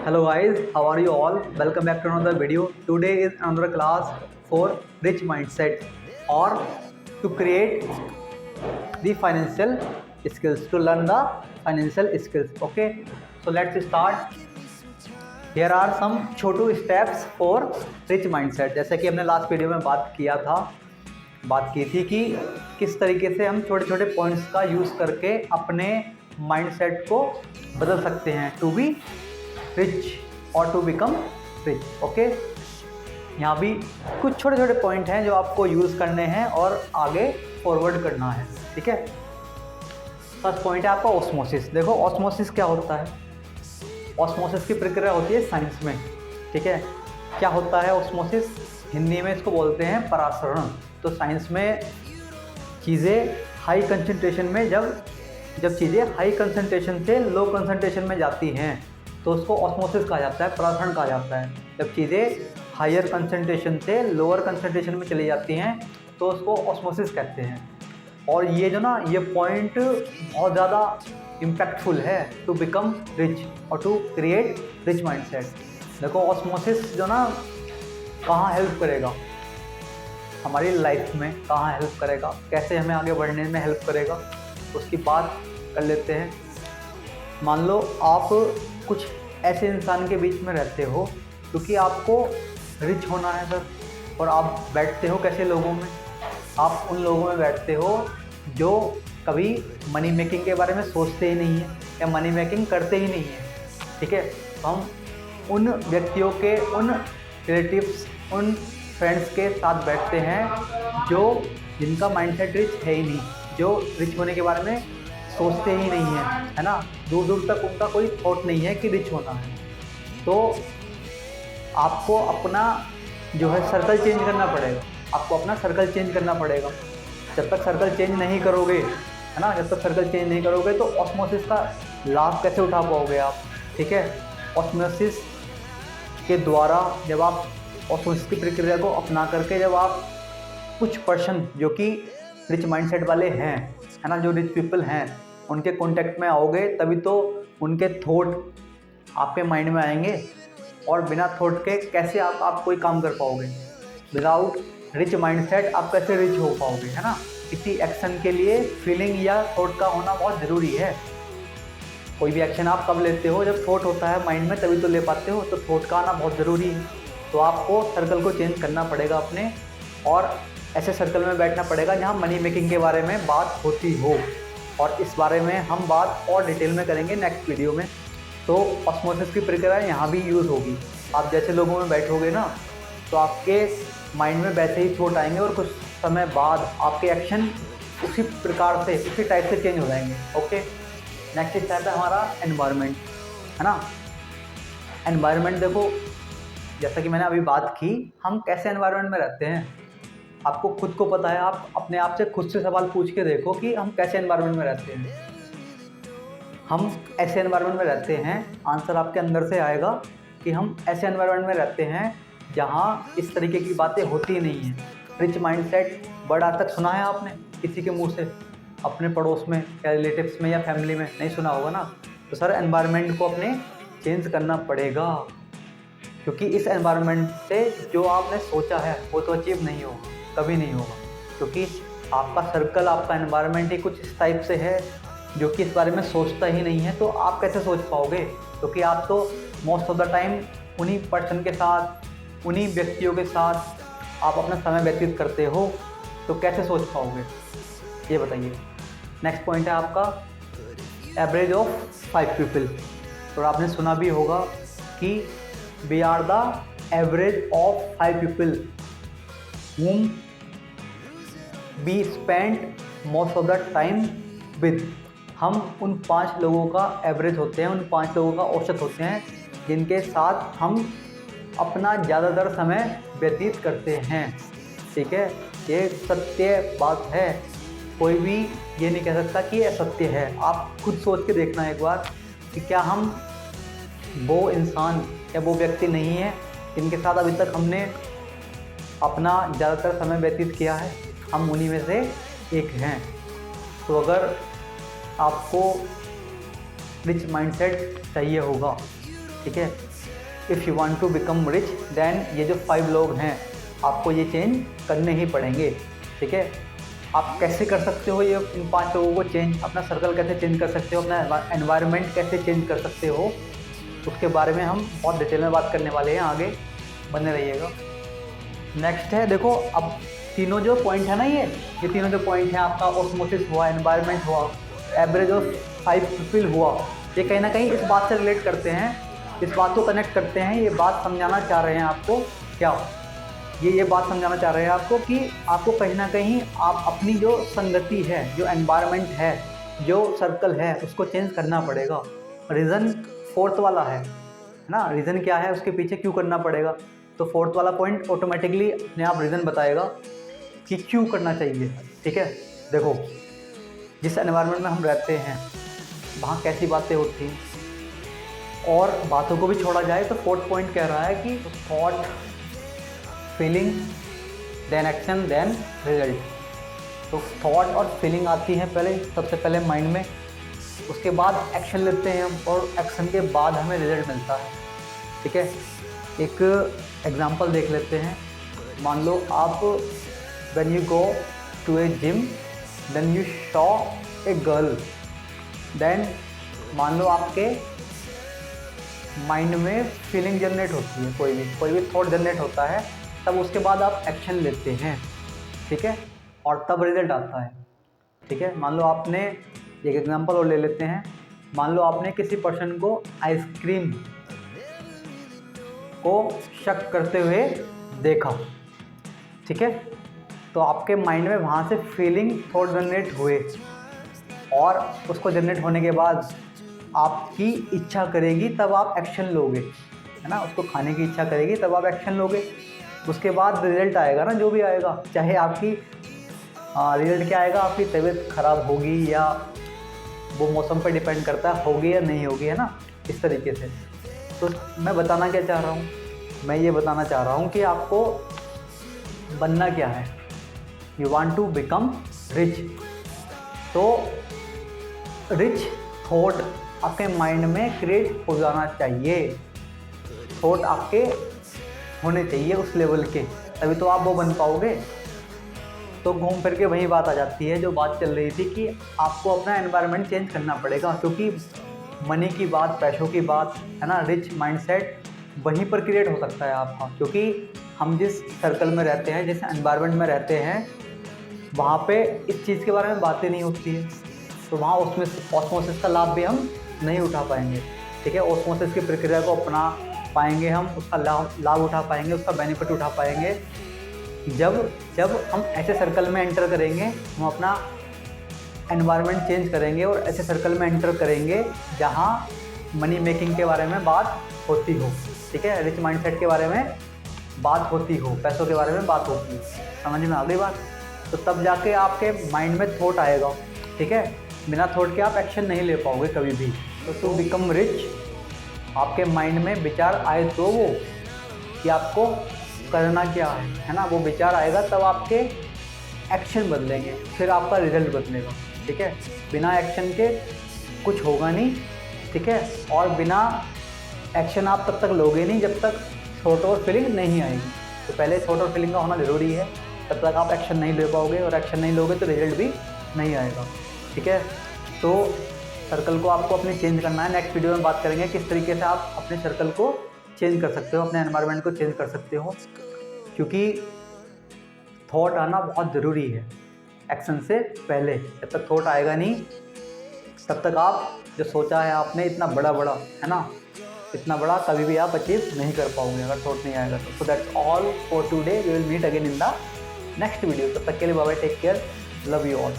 Hello guys, how are you all? Welcome back to another video. Today is another class for rich mindset or to create the financial skills, to learn the financial skills. Okay, so let's start. Here are some Chhotu steps for rich mindset. जैसे कि हमने last video में बात की थी कि किस तरीके से हम छोटे छोटे पॉइंट्स का यूज़ करके अपने माइंडसेट को बदल सकते हैं टू बी रिच और टू बिकम रिच। ओके, यहाँ भी कुछ छोटे छोटे पॉइंट हैं जो आपको यूज़ करने हैं और आगे फॉरवर्ड करना है। ठीक है, फर्स्ट पॉइंट है आपका ऑस्मोसिस। देखो ऑस्मोसिस क्या होता है। ऑस्मोसिस की प्रक्रिया होती है साइंस में। ठीक है, क्या होता है ऑस्मोसिस? हिंदी में इसको बोलते हैं परासरण। तो साइंस में चीज़ें हाई कंसंट्रेशन में जब चीज़ें हाई कंसंट्रेशन से लो कंसंट्रेशन में जाती हैं तो उसको ऑस्मोसिस कहा जाता है, परासरण कहा जाता है। जब चीज़ें हायर कंसंट्रेशन से लोअर कंसंट्रेशन में चली जाती हैं तो उसको ऑस्मोसिस कहते हैं। और ये जो ना ये पॉइंट बहुत ज़्यादा इम्पैक्टफुल है टू बिकम रिच और टू क्रिएट रिच माइंडसेट। देखो ऑस्मोसिस जो ना कहाँ हेल्प करेगा हमारी लाइफ में, कहाँ हेल्प करेगा, कैसे हमें आगे बढ़ने में हेल्प करेगा, उसकी बात कर लेते हैं। मान लो आप कुछ ऐसे इंसान के बीच में रहते हो क्योंकि आपको रिच होना है सर, और आप बैठते हो कैसे लोगों में, आप उन लोगों में बैठते हो जो कभी मनी मेकिंग के बारे में सोचते ही नहीं है या मनी मेकिंग करते ही नहीं है। ठीक है, तो हम उन व्यक्तियों के, उन रिलेटिव्स, उन फ्रेंड्स के साथ बैठते हैं जिनका माइंडसेट रिच है ही नहीं, जो रिच होने के बारे में सोचते ही नहीं है ना। दूर दूर तक उनका कोई थॉट नहीं है कि रिच होना है। तो आपको अपना जो है सर्कल चेंज करना पड़ेगा, आपको अपना सर्कल चेंज करना पड़ेगा। जब तक सर्कल चेंज नहीं करोगे, है ना, जब तक सर्कल चेंज नहीं करोगे तो ऑस्मोसिस का लाभ कैसे उठा पाओगे आप। ठीक है, ऑस्मोसिस के द्वारा जब आप ऑस्मोसिस की प्रक्रिया को अपना करके जब आप कुछ पर्सन जो कि रिच माइंडसेट वाले हैं, है ना, जो रिच पीपल हैं, उनके कांटेक्ट में आओगे तभी तो उनके थॉट आपके माइंड में आएंगे। और बिना थॉट के कैसे आप कोई काम कर पाओगे। विदाउट रिच माइंडसेट आप कैसे रिच हो पाओगे, है ना। किसी एक्शन के लिए फीलिंग या थॉट का होना बहुत ज़रूरी है। कोई भी एक्शन आप कब लेते हो? जब थॉट होता है माइंड में, तभी तो ले पाते हो। तो थॉट का आना बहुत ज़रूरी है। तो आपको सर्कल को चेंज करना पड़ेगा अपने, और ऐसे सर्कल में बैठना पड़ेगा जहाँ मनी मेकिंग के बारे में बात होती हो। और इस बारे में हम बात और डिटेल में करेंगे नेक्स्ट वीडियो में। तो ऑस्मोसिस की प्रक्रिया यहाँ भी यूज़ होगी। आप जैसे लोगों में बैठोगे ना तो आपके माइंड में वैसे ही थॉट आएंगे और कुछ समय बाद आपके एक्शन उसी प्रकार से, उसी टाइप से चेंज हो जाएंगे। ओके, नेक्स्ट स्टेप है हमारा एनवायरनमेंट, है ना। एनवायरनमेंट देखो, जैसा कि मैंने अभी बात की, हम कैसे एनवायरनमेंट में रहते हैं आपको खुद को पता है। आप अपने आप से खुद से सवाल पूछ के देखो कि हम कैसे एनवायरनमेंट में रहते हैं। हम ऐसे एनवायरनमेंट में रहते हैं, आंसर आपके अंदर से आएगा कि हम ऐसे एनवायरनमेंट में रहते हैं जहाँ इस तरीके की बातें होती नहीं हैं। रिच माइंडसेट वर्ड आज तक सुना है आपने किसी के मुंह से, अपने पड़ोस में या रिलेटिव्स में या फैमिली में? नहीं सुना होगा ना। तो सर एनवायरनमेंट को अपने चेंज करना पड़ेगा, क्योंकि इस एनवायरनमेंट से जो आपने सोचा है वो तो अचीव नहीं होगा, कभी नहीं होगा। क्योंकि आपका सर्कल, आपका एनवायरनमेंट ही कुछ इस टाइप से है जो कि इस बारे में सोचता ही नहीं है। तो आप कैसे सोच पाओगे? क्योंकि आप तो मोस्ट ऑफ द टाइम उन्हीं पर्सन के साथ, उन्हीं व्यक्तियों के साथ आप अपना समय व्यतीत करते हो। तो कैसे सोच पाओगे, ये बताइए। नेक्स्ट पॉइंट है आपका एवरेज ऑफ 5 पीपल। तो आपने सुना भी होगा कि we are the average of 5 people whom we spend most of the time with। हम उन 5 लोगों का एवरेज होते हैं, उन 5 लोगों का औसत होते हैं जिनके साथ हम अपना ज़्यादातर समय व्यतीत करते हैं। ठीक है, ये सत्य बात है, कोई भी ये नहीं कह सकता कि ये असत्य है। आप खुद सोच के देखना एक बार कि क्या हम वो इंसान या वो व्यक्ति नहीं है जिनके साथ अभी तक हमने अपना ज़्यादातर समय व्यतीत किया है। हम उन्हीं में से एक हैं। तो अगर आपको रिच माइंडसेट चाहिए होगा ठीक है। If you want to become rich then ये जो 5 लोग हैं आपको ये चेंज करने ही पड़ेंगे, ठीक है। आप कैसे कर सकते हो ये इन 5 लोगों को चेंज, अपना सर्कल कैसे चेंज कर सकते हो, अपना एनवायरनमेंट कैसे चेंज कर सकते हो, उसके बारे में हम बहुत डिटेल में बात करने वाले हैं, आगे बने रहिएगा। नेक्स्ट है, देखो अब तीनों जो पॉइंट है ना, ये तीनों जो पॉइंट हैं, आपका ऑस्मोसिस हुआ, एनवायरनमेंट हुआ, एवरेज ऑफ 5 पीपल हुआ, ये कहीं ना कहीं इस बात से रिलेट करते हैं, इस बात को कनेक्ट करते हैं। ये बात समझाना चाह रहे हैं आपको क्या, ये बात समझाना चाह रहे हैं आपको कि आपको कहीं ना कहीं आप अपनी जो संगति है, जो एनवायरनमेंट है, जो सर्कल है, उसको चेंज करना पड़ेगा। रीज़न 4th वाला है ना, रीज़न क्या है, उसके पीछे क्यों करना पड़ेगा। तो 4th वाला पॉइंट ऑटोमेटिकली अपने आप रीज़न बताएगा कि क्यों करना चाहिए, ठीक है। देखो जिस एनवायरनमेंट में हम रहते हैं वहाँ कैसी बातें होती हैं, और बातों को भी छोड़ा जाए तो 4th पॉइंट कह रहा है कि thought, feeling, then action, then result. तो थॉट और फीलिंग आती है पहले, सबसे पहले माइंड में, उसके बाद एक्शन लेते हैं हम, और एक्शन के बाद हमें रिजल्ट मिलता है, ठीक है। एक एग्जांपल देख लेते हैं। मान लो आप when you go to a gym then you saw a girl, then मान लो आपके माइंड में फीलिंग जनरेट होती है, कोई भी थॉट जनरेट होता है, तब उसके बाद आप एक्शन लेते हैं, ठीक है, और तब रिजल्ट आता है, ठीक है। मान लो आपने, एक एग्जांपल और ले लेते हैं, मान लो आपने किसी पर्सन को आइसक्रीम को शक करते हुए देखा, ठीक है, तो आपके माइंड में वहाँ से फीलिंग, थॉट जनरेट हुए, और उसको जनरेट होने के बाद आपकी इच्छा करेगी तब आप एक्शन लोगे, है ना, उसको खाने की इच्छा करेगी तब आप एक्शन लोगे। उसके बाद रिजल्ट आएगा ना, जो भी आएगा, चाहे आपकी रिजल्ट क्या आएगा, आपकी तबीयत ख़राब होगी या वो मौसम पर डिपेंड करता है होगी या नहीं होगी, है ना, इस तरीके से। तो मैं बताना क्या चाह रहा हूँ, मैं ये बताना चाह रहा हूँ कि आपको बनना क्या है। You want to become rich, तो रिच थॉट आपके माइंड में क्रिएट हो जाना चाहिए, थॉट आपके होने चाहिए उस लेवल के, तभी तो आप वो बन पाओगे। तो घूम फिर के वही बात आ जाती है जो बात चल रही थी कि आपको अपना एनवायरनमेंट चेंज करना पड़ेगा, क्योंकि मनी की बात, पैसों की बात, है ना, रिच माइंडसेट वहीं पर क्रिएट हो सकता है आपका, क्योंकि हम जिस सर्कल में रहते हैं, जिस एनवायरनमेंट में रहते हैं, वहाँ पे इस चीज़ के बारे में बातें नहीं होती है, तो वहाँ उसमें ऑस्मोसिस का लाभ भी हम नहीं उठा पाएंगे, ठीक है। ऑस्मोसिस की प्रक्रिया को अपना पाएंगे हम, उसका लाभ उठा पाएंगे, उसका बेनिफिट उठा पाएंगे जब हम ऐसे सर्कल में एंटर करेंगे, हम अपना एनवायरनमेंट चेंज करेंगे और ऐसे सर्कल में एंटर करेंगे जहाँ मनी मेकिंग के बारे में बात होती हो, ठीक है, रिच माइंडसेट के बारे में बात होती हो, पैसों के बारे में बात होती हो, समझ में आ गई बात। तो तब जाके आपके माइंड में थॉट आएगा, ठीक है, बिना थॉट के आप एक्शन नहीं ले पाओगे कभी भी। तो टू बिकम रिच आपके माइंड में विचार आए तो वो कि आपको करना क्या है ना, वो विचार आएगा तब आपके एक्शन बदलेंगे, फिर आपका रिजल्ट बदलेगा, ठीक है। बिना एक्शन के कुछ होगा नहीं, ठीक है, और बिना एक्शन आप तब तक लोगे नहीं जब तक थॉट और फीलिंग नहीं आएगी। तो पहले थॉट और फीलिंग का होना ज़रूरी है, तब तक आप एक्शन नहीं ले पाओगे, और एक्शन नहीं लोगे तो रिजल्ट भी नहीं आएगा, ठीक है। तो सर्कल को आपको अपने चेंज करना है। नेक्स्ट वीडियो में बात करेंगे किस तरीके से आप अपने सर्कल को चेंज कर सकते हो, अपने एनवायरनमेंट को चेंज कर सकते हो, क्योंकि थॉट आना बहुत ज़रूरी है एक्शन से पहले। जब तक थॉट आएगा नहीं तब तक आप जो सोचा है आपने इतना बड़ा है ना, इतना बड़ा कभी भी आप अचीव नहीं कर पाओगे अगर थॉट नहीं आएगा तो। That's all for today, we will meet again in the next video. तब तक के लिए bye bye, take care, love you all.